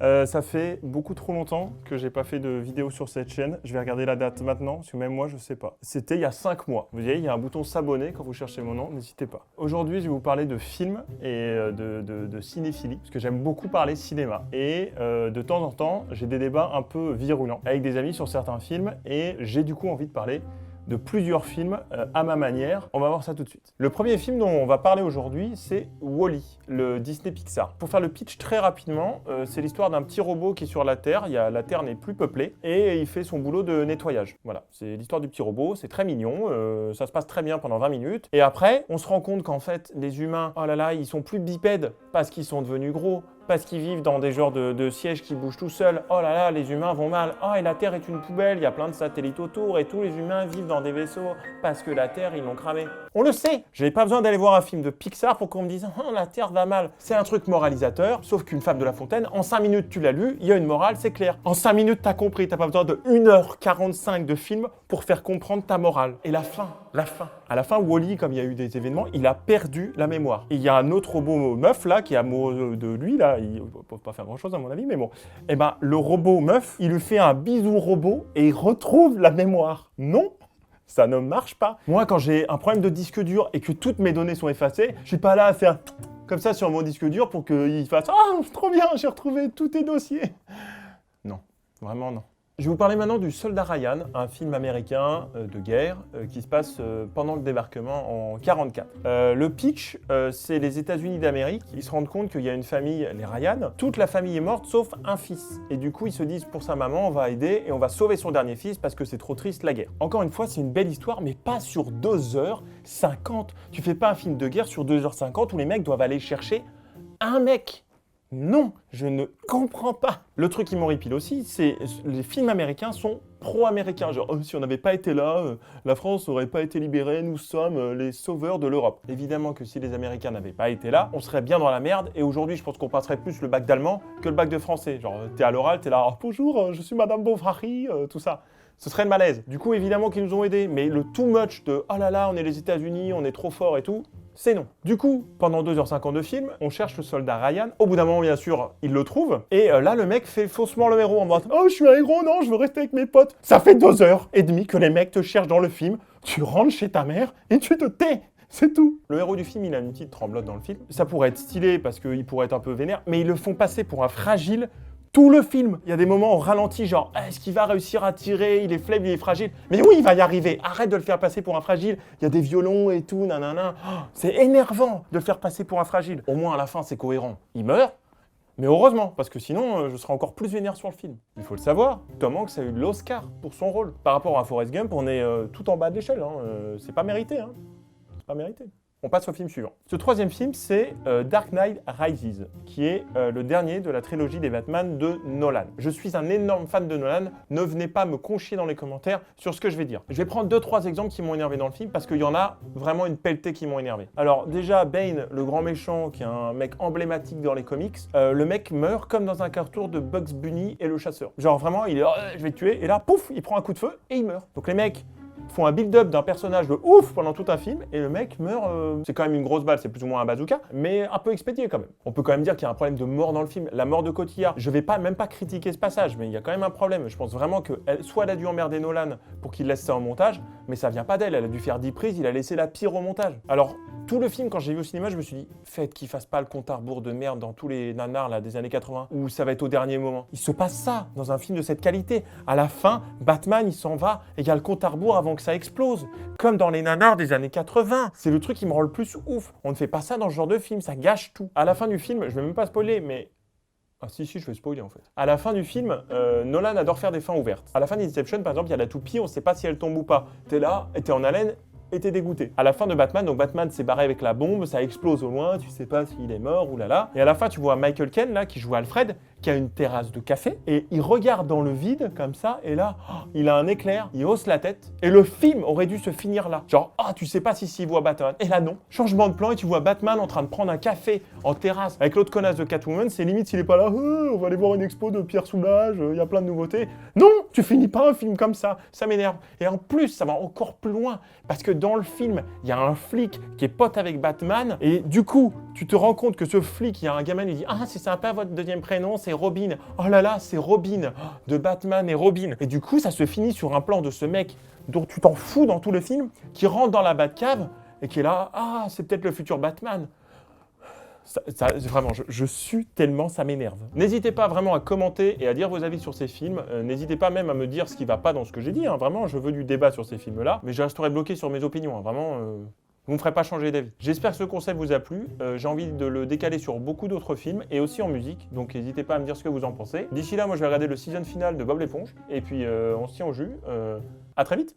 Ça fait beaucoup trop longtemps que j'ai pas fait de vidéo sur cette chaîne. Je vais regarder la date maintenant, parce que même moi, je sais pas. C'était il y a 5 mois. Vous voyez, il y a un bouton s'abonner quand vous cherchez mon nom, n'hésitez pas. Aujourd'hui, je vais vous parler de films et de cinéphilie, parce que j'aime beaucoup parler cinéma. Et de temps en temps, j'ai des débats un peu virulents avec des amis sur certains films, et j'ai du coup envie de parler de plusieurs films à ma manière. On va voir ça tout de suite. Le premier film dont on va parler aujourd'hui, c'est Wall-E, le Disney Pixar. Pour faire le pitch très rapidement, c'est l'histoire d'un petit robot qui est sur la Terre. La Terre n'est plus peuplée et il fait son boulot de nettoyage. Voilà, c'est l'histoire du petit robot, c'est très mignon, ça se passe très bien pendant 20 minutes. Et après, on se rend compte qu'en fait, les humains, oh là là, ils sont plus bipèdes parce qu'ils sont devenus gros, parce qu'ils vivent dans des genres de sièges qui bougent tout seuls. Oh là là, les humains vont mal. Oh, et la Terre est une poubelle, il y a plein de satellites autour et tous les humains vivent dans des vaisseaux parce que la Terre, ils l'ont cramée. On le sait. Je n'avais pas besoin d'aller voir un film de Pixar pour qu'on me dise « Oh, la Terre va mal ». C'est un truc moralisateur, sauf qu'une Fable de La Fontaine, en 5 minutes, tu l'as lu, il y a une morale, c'est clair. En 5 minutes, t'as compris. T'as pas besoin de 1h45 de film pour faire comprendre ta morale. Et la fin. À la fin, Wall-E, comme il y a eu des événements, il a perdu la mémoire. Et il y a un autre robot meuf, là, qui est amoureux de lui, là. Il ne peut pas faire grand-chose, à mon avis, mais bon. Eh ben, le robot meuf, il lui fait un bisou robot et il retrouve la mémoire. Non, ça ne marche pas. Moi, quand j'ai un problème de disque dur et que toutes mes données sont effacées, je suis pas là à faire comme ça sur mon disque dur pour qu'il fasse « Ah, trop bien, j'ai retrouvé tous tes dossiers ». Non, vraiment non. Je vais vous parler maintenant du Soldat Ryan, un film américain de guerre qui se passe pendant le débarquement en 1944. Le pitch, c'est les États-Unis d'Amérique. Ils se rendent compte qu'il y a une famille, les Ryan. Toute la famille est morte sauf un fils. Et du coup, ils se disent pour sa maman, on va aider et on va sauver son dernier fils parce que c'est trop triste la guerre. Encore une fois, c'est une belle histoire, mais pas sur 2h50. Tu fais pas un film de guerre sur 2h50 où les mecs doivent aller chercher un mec. Non, je ne comprends pas. Le truc qui m'horripile aussi, c'est les films américains sont pro-américains. Genre, si on n'avait pas été là, la France n'aurait pas été libérée, nous sommes les sauveurs de l'Europe. Évidemment que si les Américains n'avaient pas été là, on serait bien dans la merde. Et aujourd'hui, je pense qu'on passerait plus le bac d'allemand que le bac de français. Genre, t'es à l'oral, t'es là, oh, bonjour, je suis Madame Bovary, tout ça. Ce serait le malaise. Du coup, évidemment qu'ils nous ont aidés. Mais le too much de, oh là là, on est les États-Unis, on est trop fort et tout, c'est non. Du coup, pendant 2h50 de film, on cherche le soldat Ryan. Au bout d'un moment, bien sûr, il le trouve. Et là, le mec fait faussement le héros en mode « Oh, je suis un héros, non, je veux rester avec mes potes. » Ça fait 2h30 que les mecs te cherchent dans le film. Tu rentres chez ta mère et tu te tais. C'est tout. Le héros du film, il a une petite tremblote dans le film. Ça pourrait être stylé parce qu'il pourrait être un peu vénère, mais ils le font passer pour un fragile tout le film. Il y a des moments où on ralentit, genre, est-ce qu'il va réussir à tirer? Il est faible, il est fragile. Mais oui, il va y arriver. Arrête de le faire passer pour un fragile. Il y a des violons et tout, nanana. Oh, c'est énervant de le faire passer pour un fragile. Au moins, à la fin, c'est cohérent. Il meurt, mais heureusement, parce que sinon, je serais encore plus vénère sur le film. Il faut le savoir, Tom Hanks a eu l'Oscar pour son rôle. Par rapport à Forrest Gump, on est tout en bas de l'échelle. C'est pas mérité. C'est pas mérité. On passe au film suivant. Ce troisième film, c'est Dark Knight Rises, qui est le dernier de la trilogie des Batman de Nolan. Je suis un énorme fan de Nolan, ne venez pas me conchier dans les commentaires sur ce que je vais dire. Je vais prendre 2-3 exemples qui m'ont énervé dans le film, parce qu'il y en a vraiment une pelletée qui m'ont énervé. Alors déjà, Bane, le grand méchant, qui est un mec emblématique dans les comics, le mec meurt comme dans un cartoon de Bugs Bunny et le chasseur. Genre vraiment, il est je vais te tuer, et là, pouf, il prend un coup de feu et il meurt. Donc les mecs font un build-up d'un personnage de ouf pendant tout un film et le mec meurt, c'est quand même une grosse balle, c'est plus ou moins un bazooka, mais un peu expédié quand même. On peut quand même dire qu'il y a un problème de mort dans le film, la mort de Cotillard. Je vais même pas critiquer ce passage, mais il y a quand même un problème. Je pense vraiment que soit elle a dû emmerder Nolan pour qu'il laisse ça en montage, mais ça vient pas d'elle, elle a dû faire 10 prises, il a laissé la pire au montage. Alors, tout le film, quand j'ai vu au cinéma, je me suis dit, faites qu'il fasse pas le compte à rebours de merde dans tous les nanars là, des années 80, où ça va être au dernier moment. Il se passe ça dans un film de cette qualité. À la fin, Batman, il s'en va et il y a le compte à rebours avant que ça explose. Comme dans les nanars des années 80. C'est le truc qui me rend le plus ouf. On ne fait pas ça dans ce genre de film, ça gâche tout. À la fin du film, je vais même pas spoiler, mais... Ah si, je vais spoiler en fait. À la fin du film, Nolan adore faire des fins ouvertes. À la fin d'Inception, par exemple, il y a la toupie, on ne sait pas si elle tombe ou pas. T'es là, et t'es en haleine, et t'es dégoûté. À la fin de Batman, donc Batman s'est barré avec la bombe, ça explose au loin, tu sais pas s'il est mort ou là là. Et à la fin, tu vois Michael Caine, là, qui joue Alfred, qui a une terrasse de café, et il regarde dans le vide, comme ça, et là, il a un éclair, il hausse la tête, et le film aurait dû se finir là. Genre, tu sais pas s'il voit Batman. Et là, non. Changement de plan, et tu vois Batman en train de prendre un café en terrasse avec l'autre connasse de Catwoman, c'est limite s'il est pas là, on va aller voir une expo de Pierre Soulages, il y a plein de nouveautés. Non, tu finis pas un film comme ça m'énerve. Et en plus, ça va encore plus loin, parce que dans le film, il y a un flic qui est pote avec Batman, et du coup, Tu te rends compte que ce flic, il y a un gamin, il dit « Ah, c'est sympa, votre deuxième prénom, c'est Robin. Oh là là, c'est Robin, de Batman et Robin. » Et du coup, ça se finit sur un plan de ce mec dont tu t'en fous dans tout le film, qui rentre dans la Batcave et qui est là « Ah, c'est peut-être le futur Batman. » Vraiment, je sue tellement, ça m'énerve. N'hésitez pas vraiment à commenter et à dire vos avis sur ces films. N'hésitez pas même à me dire ce qui ne va pas dans ce que j'ai dit. Hein. Vraiment, je veux du débat sur ces films-là. Mais je resterai bloqué sur mes opinions. Hein. Vraiment, vous ne me ferez pas changer d'avis. J'espère que ce concept vous a plu. J'ai envie de le décaler sur beaucoup d'autres films et aussi en musique. Donc n'hésitez pas à me dire ce que vous en pensez. D'ici là, moi je vais regarder le season final de Bob l'éponge. Et puis on se tient au jus. À très vite.